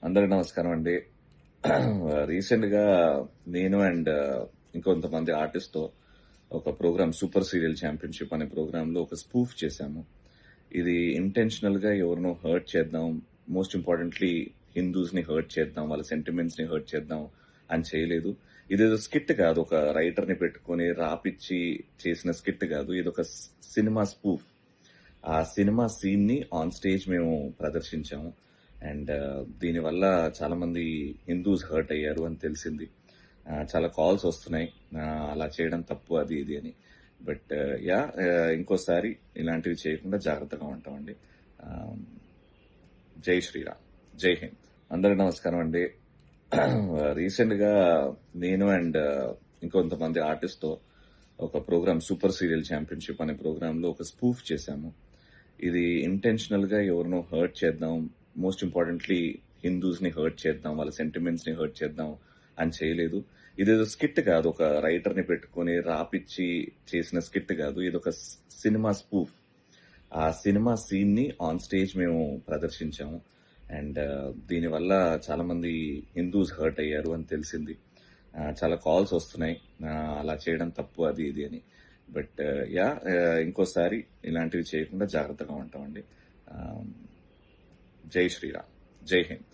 అందరికి నమస్కారం అండి. రీసెంట్ గా నేను అండ్ ఇంకొంతమంది ఆర్టిస్ట్ తో ఒక ప్రోగ్రామ్ సూపర్ సీరియల్ ఛాంపియన్షిప్ అనే ప్రోగ్రామ్ లో ఒక స్పూఫ్ చేశాము. ఇది ఇంటెన్షనల్ గా ఎవరినో హర్ట్ చేద్దాం, మోస్ట్ ఇంపార్టెంట్లీ హిందూస్ ని హర్ట్ చేద్దాం, వాళ్ళ సెంటిమెంట్స్ ని హర్ట్ చేద్దాం అని చేయలేదు. ఇదేదో స్కిట్ కాదు, ఒక రైటర్ ని పెట్టుకుని రాపిచ్చి చేసిన స్కిట్ కాదు. ఇది ఒక సినిమా స్పూఫ్. ఆ సినిమా సీన్ ని ఆన్ స్టేజ్ మేము ప్రదర్శించాము. అండ్ దీనివల్ల చాలా మంది హిందూస్ హర్ట్ అయ్యారు అని తెలిసింది. చాలా కాల్స్ వస్తున్నాయి, అలా చేయడం తప్పు అది ఇది అని. బట్ యా, ఇంకోసారి ఇలాంటివి చేయకుండా జాగ్రత్తగా ఉంటామండి. జై శ్రీరామ్, జై హింద్. అందరికి నమస్కారం అండి. రీసెంట్ గా నేను అండ్ ఇంకొంతమంది ఆర్టిస్ట్ తో ఒక ప్రోగ్రామ్ సూపర్ సీరియల్ ఛాంపియన్షిప్ అనే ప్రోగ్రామ్ లో ఒక స్పూఫ్ చేశాము. ఇది ఇంటెన్షనల్ గా ఎవరినో హర్ట్ చేద్దాం, మోస్ట్ ఇంపార్టెంట్లీ హిందూస్ ని హర్ట్ చేద్దాం, వాళ్ళ సెంటిమెంట్స్ ని హర్ట్ చేద్దాం అని చేయలేదు. ఇదేదో స్కిట్ కాదు, ఒక రైటర్ ని పెట్టుకుని రాపిచ్చి చేసిన స్కిట్ కాదు. ఇది ఒక సినిమా స్పూఫ్. ఆ సినిమా సీన్ ని ఆన్ స్టేజ్ మేము ప్రదర్శించాము. అండ్ దీనివల్ల చాలా మంది హిందూస్ హర్ట్ అయ్యారు అని తెలిసింది. చాలా కాల్స్ వస్తున్నాయి, అలా చేయడం తప్పు అది ఇది అని. బట్ యా, ఇంకోసారి ఇలాంటివి చేయకుండా జాగ్రత్తగా ఉంటామండి. జై శ్రీరామ్, జై హింద్.